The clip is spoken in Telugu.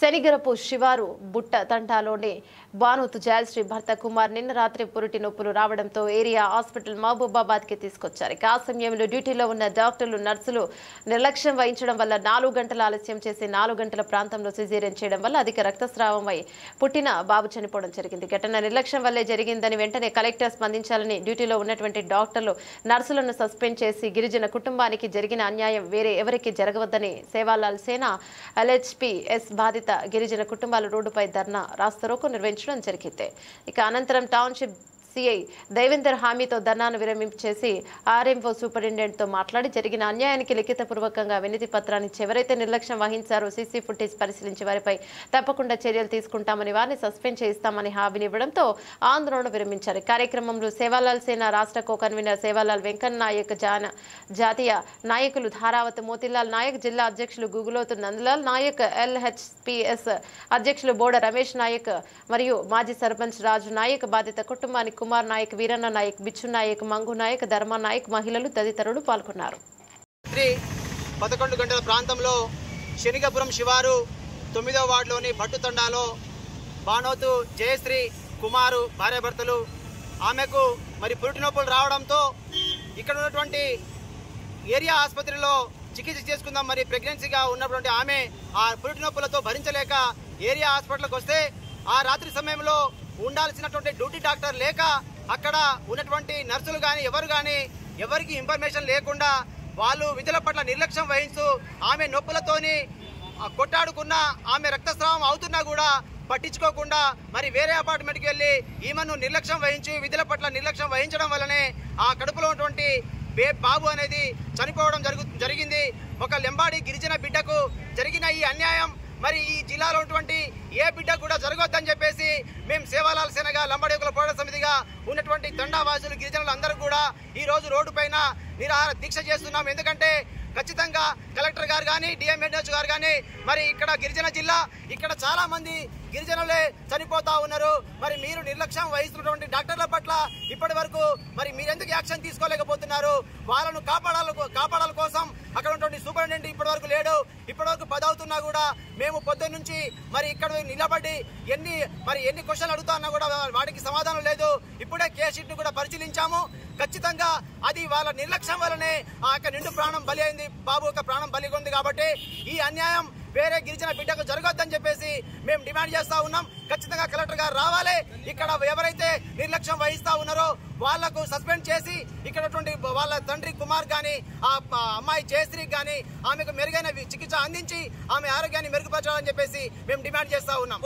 శనిగరపు శివారు బుట్ట తంటాలోని బానోతు జయశ్రీ భర్త కుమార్ నిన్న రాత్రి పురిటి నొప్పులు రావడంతో ఏరియా హాస్పిటల్ మహబూబాబాద్ కి తీసుకొచ్చారు. ఆ సమయంలో డ్యూటీలో ఉన్న డాక్టర్లు నర్సులు నిర్లక్ష్యం వహించడం వల్ల 4 గంటల ఆలస్యం చేసి 4 గంటల ప్రాంతంలో సిజేరియన్ చేయడం వల్ల అధిక రక్తస్రావం అయి పుట్టిన బాబు చనిపోవడం జరిగింది. ఘటన నిర్లక్ష్యం వల్లే జరిగిందని వెంటనే కలెక్టర్ స్పందించాలని డ్యూటీలో ఉన్నటువంటి డాక్టర్లు నర్సులను సస్పెండ్ చేసి గిరిజన కుటుంబానికి జరిగిన అన్యాయం వేరే ఎవరికి జరగవద్దని సేవాలాల్ సేన ఎల్హెచ్పి ఎస్ బాధిత గిరిజన కుటుంబాల రోడ్డుపై ధర్నా రాస్తారోకో నిర్వహించడం జరిగింది. ఇక అనంతరం టౌన్షిప్ సిఐ దేవేందర్ హామీతో ధర్నాను విరమించేసి ఆర్ఎంఓ సూపరింటెండెంట్ తో మాట్లాడి జరిగిన అన్యాయానికి లిఖితపూర్వకంగా వినతి పత్రాన్ని ఎవరైతే నిర్లక్ష్యం వహించారో సీసీ ఫుటేజ్ పరిశీలించి వారిపై తప్పకుండా చర్యలు తీసుకుంటామని వారిని సస్పెండ్ చేయిస్తామని హామీనివ్వడంతో ఆందోళన విరమించారు. కార్యక్రమంలో సేవాలాల్ సేన రాష్ట్ర కో కన్వీనర్ సేవాలాల్ వెంకన్న నాయక్, జాతీయ నాయకులు ధారావత్ మోతిలాల్ నాయక్, జిల్లా అధ్యక్షులు గుగులోతు నందలాల్ నాయక్, ఎల్హెచ్పిఎస్ అధ్యక్షులు బోడ రమేష్ నాయక్ మరియు మాజీ సర్పంచ్ రాజు నాయక్, బాధిత కుటుంబానికి కుమార్ నాయక్, వీరన్న నాయక్, బిచ్చు నాయక్, మంగు నాయక్, ధర్మ నాయక్, మహిళలు తదితరులు పాల్గొన్నారు. 11 గంటల ప్రాంతంలో శనిగపురం శివారు 9వ వార్డులోని భట్టుతండాలో బానోతు జయశ్రీ కుమారు భార్యాభర్తలు ఆమెకు పురిటి నొప్పులు రావడంతో ఇక్కడ ఉన్నటువంటి ఏరియా ఆసుపత్రిలో చికిత్స చేసుకుందాం ప్రెగ్నెన్సీగా ఉన్నటువంటి ఆమె ఆ పురిటి నొప్పులతో భరించలేక ఏరియా హాస్పిటల్కి వస్తే ఆ రాత్రి సమయంలో ఉండాల్సినటువంటి డ్యూటీ డాక్టర్ లేక అక్కడ ఉన్నటువంటి నర్సులు కానీ ఎవరికి ఇన్ఫర్మేషన్ లేకుండా వాళ్ళు విధుల పట్ల నిర్లక్ష్యం వహిస్తూ ఆమె నొప్పులతోని కొట్టాడుకున్న ఆమె రక్తస్రావం అవుతున్నా కూడా పట్టించుకోకుండా వేరే అపార్ట్మెంట్కి వెళ్ళి ఈమెను నిర్లక్ష్యం వహించి విధుల పట్ల నిర్లక్ష్యం వహించడం వల్లనే ఆ కడుపులో ఉన్నటువంటి బాబు అనేది చనిపోవడం జరిగింది. ఒక లెంబాడి గిరిజన బిడ్డకు జరిగిన ఈ అన్యాయం ఈ జిల్లాలో ఉన్నటువంటి ఏ బిడ్డ కూడా జరగొద్దని చెప్పేసి మేము సేవాలాల్ సేనగా లంబాడి యువకుల పోరాట సమితిగా ఉన్నటువంటి తండావాసులు గిరిజనులు అందరూ కూడా ఈ రోజు రోడ్డు పైన నిరాహార దీక్ష చేస్తున్నాం. ఎందుకంటే ఖచ్చితంగా కలెక్టర్ గారు కానీ డిఎంహెచ్ఓ గారు కానీ ఇక్కడ గిరిజన జిల్లా ఇక్కడ చాలా మంది గిరిజనులే చనిపోతా ఉన్నారు. మీరు నిర్లక్ష్యం వహిస్తున్నటువంటి డాక్టర్ల పట్ల ఇప్పటి వరకు మీరెందుకు యాక్షన్ తీసుకోలేకపోతున్నారు? వాళ్ళను కాపాడాల కోసం అక్కడ ఉన్నటువంటి సూపరింటెండెంట్ ఇప్పటి వరకు లేడు. ఇప్పటి వరకు 10 అవుతున్నా కూడా మేము పొద్దున్న నుంచి ఇక్కడ నిలబడి ఎన్ని క్వశ్చన్లు అడుగుతా ఉన్నా కూడా వాటికి సమాధానం లేదు. ఇప్పుడే కేస్ షీట్ ను కూడా పరిశీలించాము. ఖచ్చితంగా అది వాళ్ళ నిర్లక్ష్యం వల్లనే ఆ యొక్క నిండు ప్రాణం బలి అయింది, బాబు యొక్క ప్రాణం బలిగా ఉంది. కాబట్టి ఈ అన్యాయం వేరే గిరిజన బిడ్డకు జరగొద్దని చెప్పేసి మేము డిమాండ్ చేస్తా ఉన్నాం. ఖచ్చితంగా కలెక్టర్ గారు రావాలి. ఇక్కడ ఎవరైతే నిర్లక్ష్యం వహిస్తా ఉన్నారో వాళ్లకు సస్పెండ్ చేసి ఇక్కడ వాళ్ళ తండ్రి కుమార్ గాని ఆ అమ్మాయి జయశ్రీకి గాని ఆమెకు మెరుగైన చికిత్స అందించి ఆమె ఆరోగ్యాన్ని మెరుగుపరచాలని చెప్పేసి మేము డిమాండ్ చేస్తా ఉన్నాం.